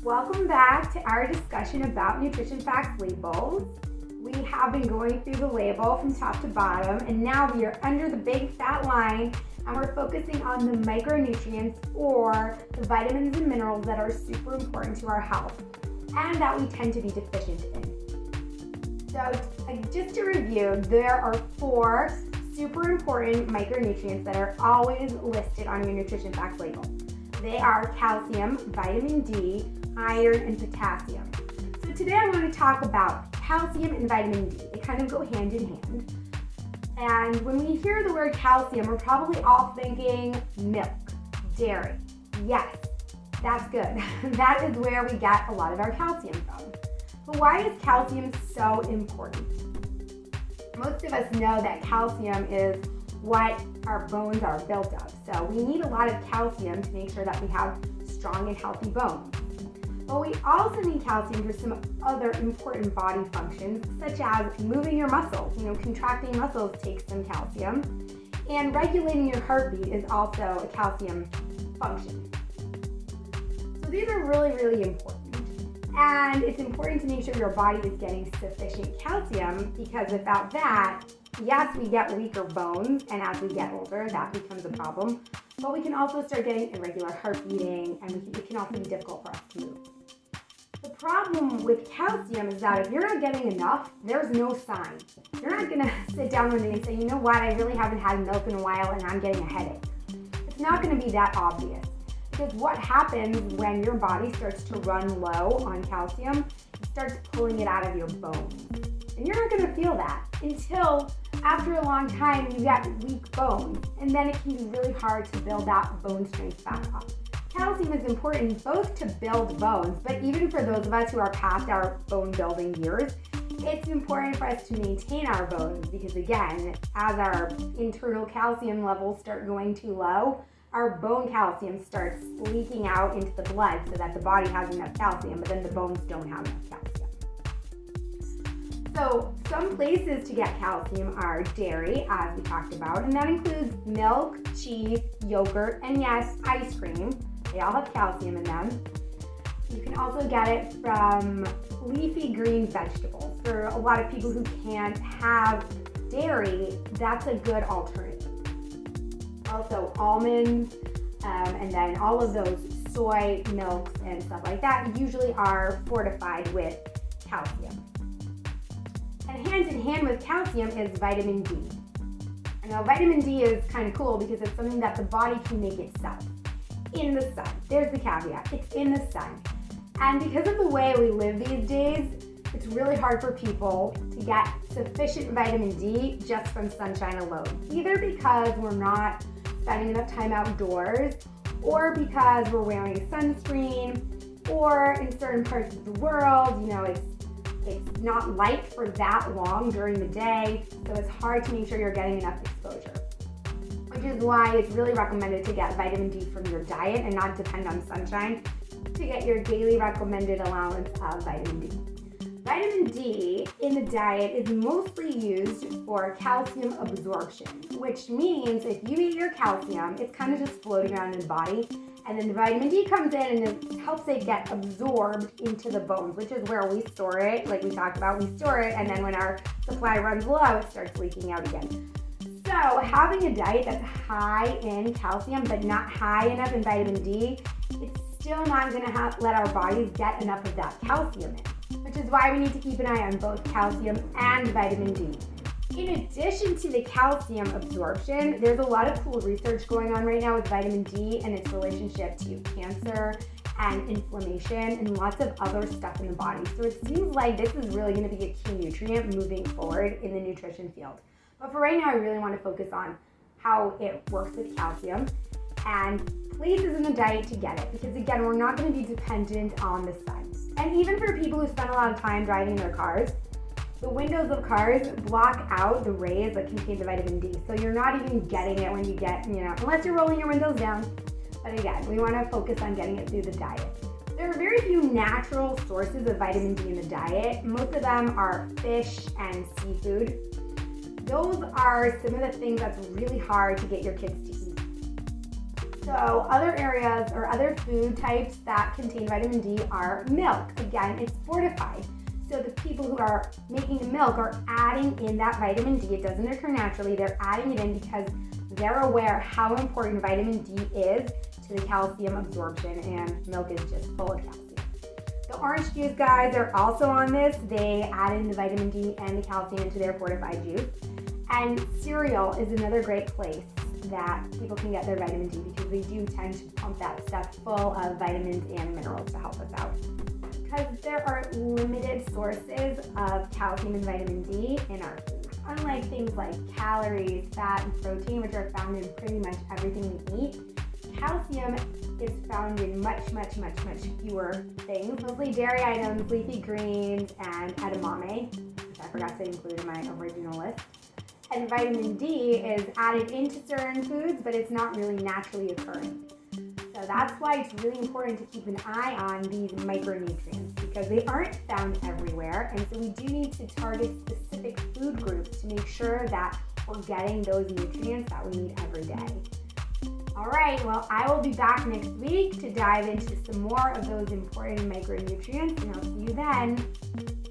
Welcome back to our discussion about nutrition facts labels. We have been going through the label from top to bottom, and now we are under the big fat line, and we're focusing on the micronutrients or the vitamins and minerals that are super important to our health and that we tend to be deficient in. So just to review, there are 4 super important micronutrients that are always listed on your nutrition facts label. They are calcium, vitamin D, iron, and potassium. So today I want to talk about calcium and vitamin D. They kind of go hand in hand. And when we hear the word calcium, we're probably all thinking milk, dairy. Yes, that's good. That is where we get a lot of our calcium from. But why is calcium so important? Most of us know that calcium is what our bones are built of. So we need a lot of calcium to make sure that we have strong and healthy bones. But we also need calcium for some other important body functions, such as moving your muscles. Contracting muscles takes some calcium, and regulating your heartbeat is also a calcium function. So these are really, really important. And it's important to make sure your body is getting sufficient calcium, because without that, yes, we get weaker bones, and as we get older, that becomes a problem. But we can also start getting irregular heart beating, and it can also be difficult for us to move. The problem with calcium is that if you're not getting enough, there's no sign. You're not going to sit down one day and say, you know what, I really haven't had milk in a while and I'm getting a headache. It's not going to be that obvious. Because what happens when your body starts to run low on calcium, it starts pulling it out of your bones. And you're not going to feel that until after a long time you get weak bones. And then it can be really hard to build that bone strength back up. Calcium is important both to build bones, but even for those of us who are past our bone building years, it's important for us to maintain our bones, because again, as our internal calcium levels start going too low, our bone calcium starts leaking out into the blood so that the body has enough calcium, but then the bones don't have enough calcium. So some places to get calcium are dairy, as we talked about, and that includes milk, cheese, yogurt, and yes, ice cream. They all have calcium in them. You can also get it from leafy green vegetables. For a lot of people who can't have dairy, that's a good alternative. Also almonds, and then all of those soy milks and stuff like that usually are fortified with calcium. And hand in hand with calcium is vitamin D. Now vitamin D is kind of cool because it's something that the body can make itself. In the sun. There's the caveat. It's in the sun. And because of the way we live these days, it's really hard for people to get sufficient vitamin D just from sunshine alone. Either because we're not spending enough time outdoors, or because we're wearing sunscreen, or in certain parts of the world, it's not light for that long during the day, so it's hard to make sure you're getting enough exposure. Which is why it's really recommended to get vitamin D from your diet and not depend on sunshine to get your daily recommended allowance of vitamin D. Vitamin D in the diet is mostly used for calcium absorption, which means if you eat your calcium, it's kind of just floating around in the body, and then the vitamin D comes in and it helps it get absorbed into the bones, which is where we store it. Like we talked about, we store it, and then when our supply runs low, it starts leaking out again. So having a diet that's high in calcium but not high enough in vitamin D, it's still not going to let our bodies get enough of that calcium in, which is why we need to keep an eye on both calcium and vitamin D. In addition to the calcium absorption, there's a lot of cool research going on right now with vitamin D and its relationship to cancer and inflammation and lots of other stuff in the body. So it seems like this is really going to be a key nutrient moving forward in the nutrition field. But for right now, I really want to focus on how it works with calcium and places in the diet to get it. Because again, we're not going to be dependent on the sun. And even for people who spend a lot of time driving their cars, the windows of cars block out the rays that contain the vitamin D. So you're not even getting it when you get, unless you're rolling your windows down. But again, we want to focus on getting it through the diet. There are very few natural sources of vitamin D in the diet. Most of them are fish and seafood. Those are some of the things that's really hard to get your kids to eat. So other areas or other food types that contain vitamin D are milk. Again, it's fortified. So the people who are making the milk are adding in that vitamin D. It doesn't occur naturally. They're adding it in because they're aware how important vitamin D is to the calcium absorption, and milk is just full of calcium. The orange juice guys are also on this. They add in the vitamin D and the calcium into their fortified juice. And cereal is another great place that people can get their vitamin D because they do tend to pump that stuff full of vitamins and minerals to help us out. Because there are limited sources of calcium and vitamin D in our food. Unlike things like calories, fat, and protein, which are found in pretty much everything we eat, calcium is found in much fewer things, mostly dairy items, leafy greens, and edamame, which I forgot to include in my original list. And vitamin D is added into certain foods, but it's not really naturally occurring. So that's why it's really important to keep an eye on these micronutrients because they aren't found everywhere. And so we do need to target specific food groups to make sure that we're getting those nutrients that we need every day. All right, well, I will be back next week to dive into some more of those important micronutrients, and I'll see you then.